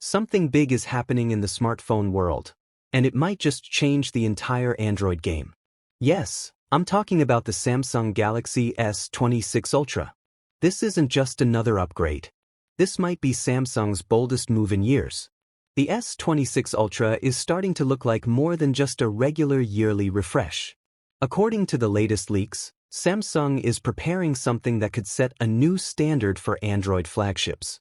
Something big is happening in the smartphone world, and it might just change the entire Android game. Yes, I'm talking about the Samsung Galaxy S26 Ultra. This isn't just another upgrade. This might be Samsung's boldest move in years. The S26 Ultra is starting to look like more than just a regular yearly refresh. According to the latest leaks, Samsung is preparing something that could set a new standard for Android flagships.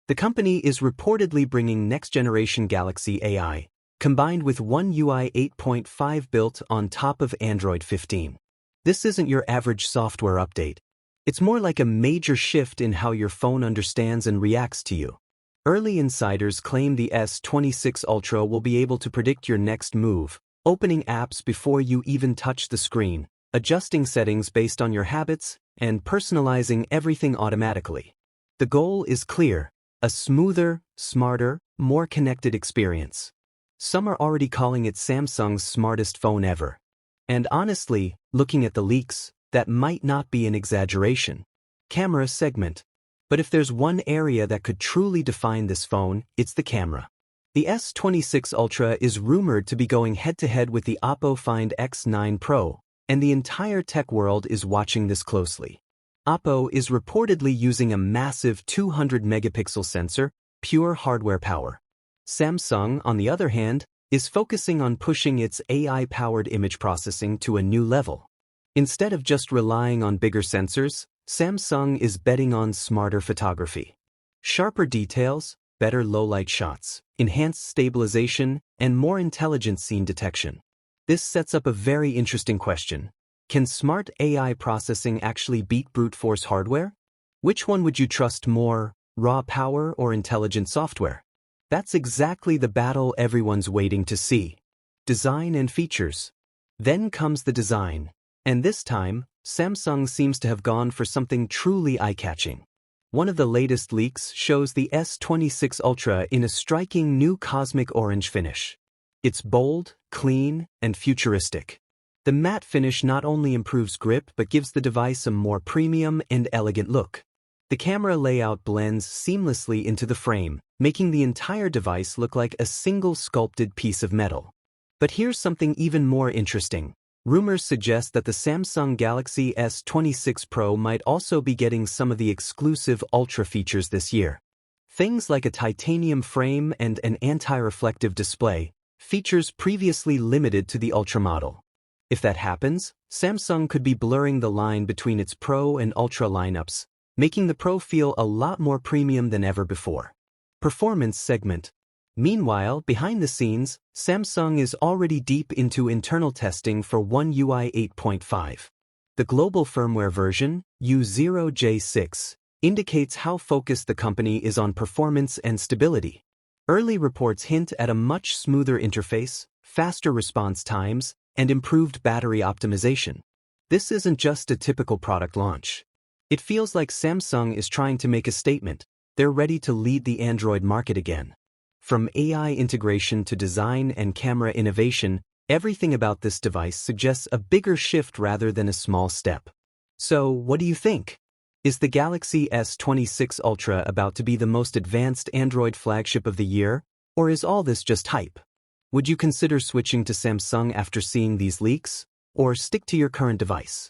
The company is reportedly bringing next-generation Galaxy AI, combined with One UI 8.5 built on top of Android 15. This isn't your average software update. It's more like a major shift in how your phone understands and reacts to you. Early insiders claim the S26 Ultra will be able to predict your next move, opening apps before you even touch the screen, adjusting settings based on your habits, and personalizing everything automatically. The goal is clear: a smoother, smarter, more connected experience. Some are already calling it Samsung's smartest phone ever. And honestly, looking at the leaks, that might not be an exaggeration. Camera segment. But if there's one area that could truly define this phone, it's the camera. The S26 Ultra is rumored to be going head-to-head with the Oppo Find X9 Pro, and the entire tech world is watching this closely. Oppo is reportedly using a massive 200-megapixel sensor, pure hardware power. Samsung, on the other hand, is focusing on pushing its AI-powered image processing to a new level. Instead of just relying on bigger sensors, Samsung is betting on smarter photography. Sharper details, better low-light shots, enhanced stabilization, and more intelligent scene detection. This sets up a very interesting question. Can smart AI processing actually beat brute force hardware? Which one would you trust more, raw power or intelligent software? That's exactly the battle everyone's waiting to see. Design and features. Then comes the design. And this time, Samsung seems to have gone for something truly eye-catching. One of the latest leaks shows the S26 Ultra in a striking new cosmic orange finish. It's bold, clean, and futuristic. The matte finish not only improves grip but gives the device a more premium and elegant look. The camera layout blends seamlessly into the frame, making the entire device look like a single sculpted piece of metal. But here's something even more interesting. Rumors suggest that the Samsung Galaxy S26 Pro might also be getting some of the exclusive Ultra features this year. Things like a titanium frame and an anti-reflective display, features previously limited to the Ultra model. If that happens, Samsung could be blurring the line between its Pro and Ultra lineups, making the Pro feel a lot more premium than ever before. Performance segment. Meanwhile, behind the scenes, Samsung is already deep into internal testing for One UI 8.5. The global firmware version, U0J6, indicates how focused the company is on performance and stability. Early reports hint at a much smoother interface, faster response times, and improved battery optimization. This isn't just a typical product launch. It feels like Samsung is trying to make a statement. They're ready to lead the Android market again. From AI integration to design and camera innovation, everything about this device suggests a bigger shift rather than a small step. So, what do you think? Is the Galaxy S26 Ultra about to be the most advanced Android flagship of the year, or is all this just hype? Would you consider switching to Samsung after seeing these leaks, or stick to your current device?